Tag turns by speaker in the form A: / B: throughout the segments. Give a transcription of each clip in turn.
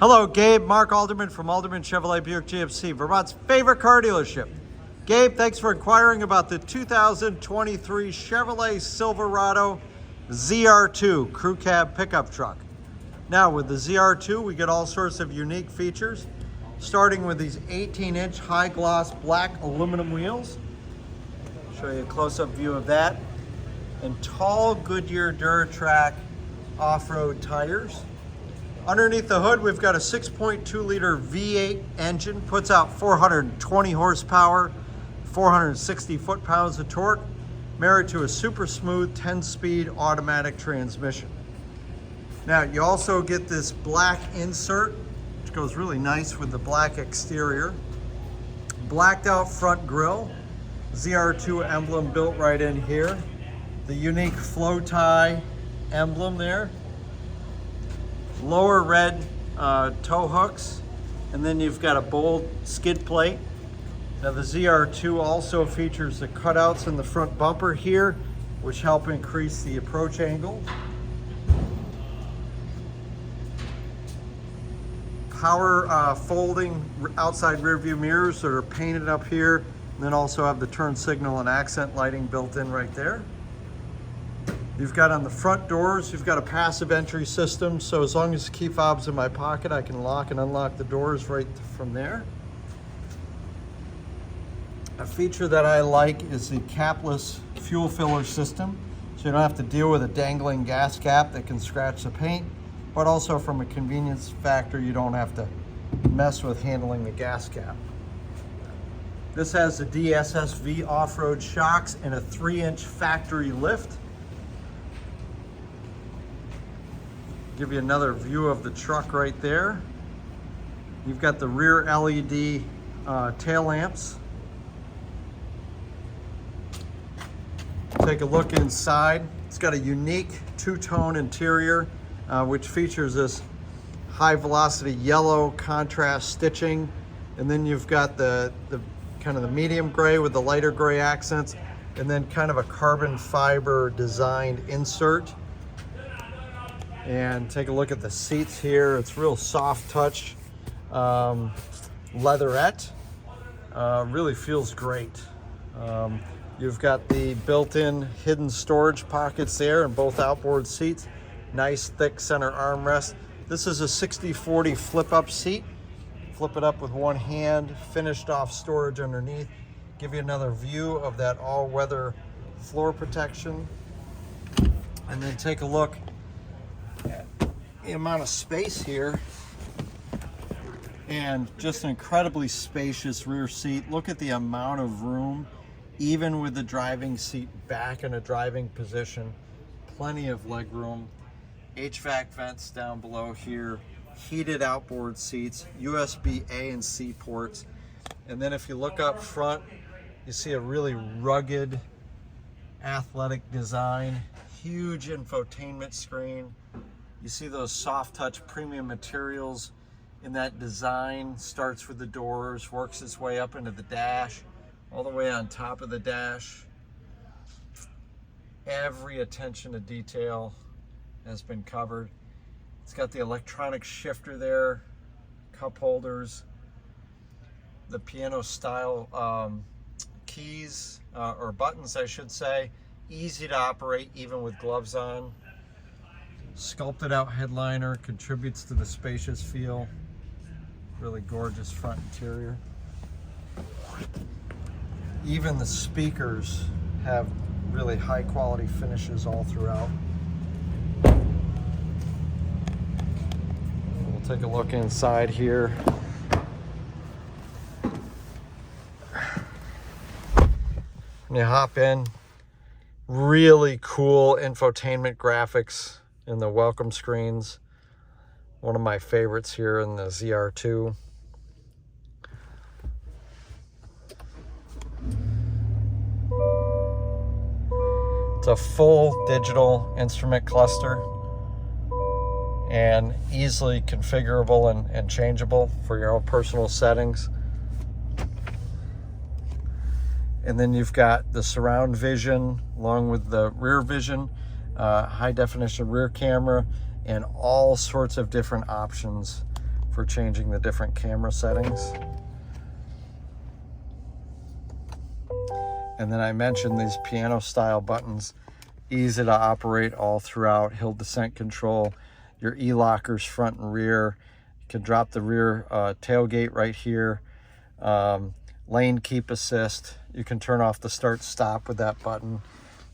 A: Hello, Gabe, Mark Alderman from Alderman Chevrolet Buick GMC, Vermont's favorite car dealership. Gabe, thanks for inquiring about the 2023 Chevrolet Silverado ZR2 crew cab pickup truck. Now with the ZR2, we get all sorts of unique features, starting with these 18-inch high gloss black aluminum wheels. Show you a close-up view of that. And tall Goodyear Duratrac off-road tires. Underneath the hood, we've got a 6.2 liter V8 engine, puts out 420 horsepower, 460 foot-pounds of torque, married to a super smooth 10-speed automatic transmission. Now, you also get this black insert, which goes really nice with the black exterior. Blacked out front grille, ZR2 emblem built right in here. The unique flow tie emblem there. Lower red tow hooks, and then you've got a bold skid plate. Now the ZR2 also features the cutouts in the front bumper here, which help increase the approach angle. Power folding outside rear view mirrors that are painted up here, and then also have the turn signal and accent lighting built in right there. You've got on the front doors, you've got a passive entry system, so as long as the key fob's in my pocket, I can lock and unlock the doors right from there. A feature that I like is the capless fuel filler system, so you don't have to deal with a dangling gas cap that can scratch the paint, but also from a convenience factor, you don't have to mess with handling the gas cap. This has the DSSV off-road shocks and a 3-inch factory lift. Give you another view of the truck right there. You've got the rear LED tail lamps. Take a look inside. It's got a unique two-tone interior, which features this high velocity yellow contrast stitching. And then you've got the kind of the medium gray with the lighter gray accents, and then kind of a carbon fiber designed insert. And take a look at the seats here. It's real soft touch leatherette. Really feels great. You've got the built-in hidden storage pockets there in both outboard seats. Nice thick center armrest. This is a 60/40 flip-up seat. Flip it up with one hand, finished off storage underneath. Give you another view of that all-weather floor protection. And then take a look at the amount of space here, and just an incredibly spacious rear seat. Look at the amount of room, even with the driving seat back in a driving position. Plenty of leg room. HVAC vents down below here, heated outboard seats, USB A and C ports. And then if you look up front, you see a really rugged, athletic design, huge infotainment screen. You see those soft touch premium materials in that design. Starts with the doors, works its way up into the dash, all the way on top of the dash. Every attention to detail has been covered. It's got the electronic shifter there, cup holders, the piano style keys, or buttons I should say. Easy to operate even with gloves on. Sculpted out headliner contributes to the spacious feel. Really gorgeous front interior. Even the speakers have really high quality finishes all throughout. We'll take a look inside here. When you hop in, really cool infotainment graphics in the welcome screens. One of my favorites here in the ZR2. It's a full digital instrument cluster and easily configurable and changeable for your own personal settings. And then you've got the surround vision along with the rear vision, high definition rear camera, and all sorts of different options for changing the different camera settings. And then I mentioned these piano style buttons, easy to operate all throughout. Hill descent control, your e-lockers front and rear. You can drop the rear tailgate right here. Lane keep assist. You can turn off the start stop with that button.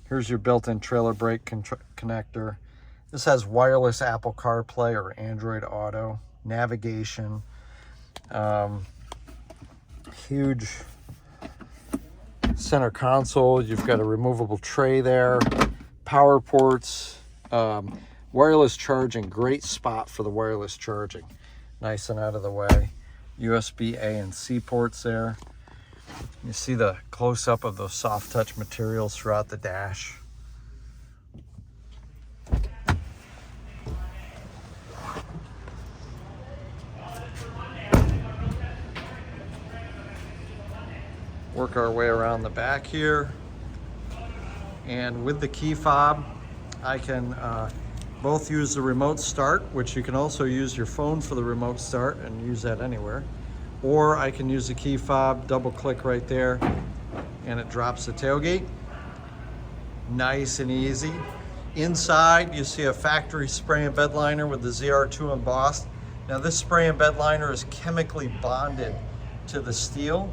A: Here's your built-in trailer brake connector. This has wireless Apple CarPlay or Android Auto, navigation, huge center console. You've got a removable tray there, power ports, wireless charging, great spot for the wireless charging. Nice and out of the way. USB A and C ports there. You see the close-up of those soft touch materials throughout the dash. Work our way around the back here, and with the key fob I can both use the remote start, which you can also use your phone for the remote start and use that anywhere, or I can use the key fob, double click right there, and it drops the tailgate. Nice and easy. Inside you see a factory spray and bed liner with the ZR2 embossed. Now this spray and bed liner is chemically bonded to the steel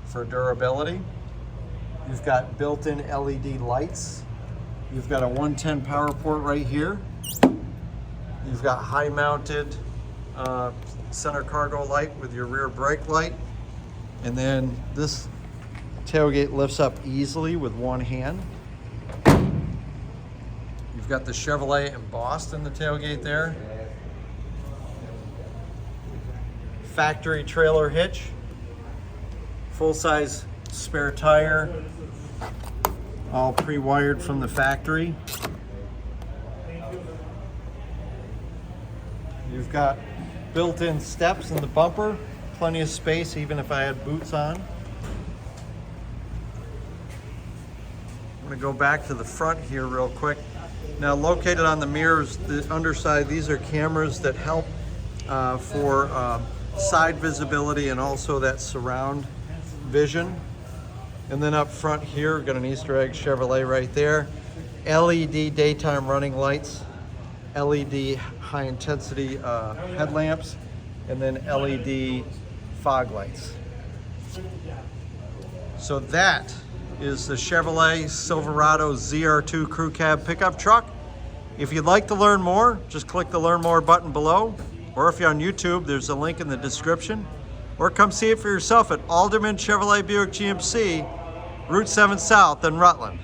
A: for durability. You've got built-in LED lights. You've got a 110 power port right here. You've got high mounted center cargo light with your rear brake light. And then this tailgate lifts up easily with one hand. You've got the Chevrolet embossed in the tailgate there. Factory trailer hitch. Full-size spare tire, all pre-wired from the factory. You've got built-in steps in the bumper, plenty of space even if I had boots on. I'm going to go back to the front here real quick. Now located on the mirrors, the underside, these are cameras that help for side visibility and also that surround vision. And then up front here, we've got an Easter egg Chevrolet right there. LED daytime running lights, LED high intensity headlamps, and then LED fog lights. So that is the Chevrolet Silverado ZR2 crew cab pickup truck. If you'd like to learn more, just click the learn more button below, or if you're on YouTube, there's a link in the description. Or come see it for yourself at Alderman Chevrolet Buick GMC, Route 7 South in Rutland.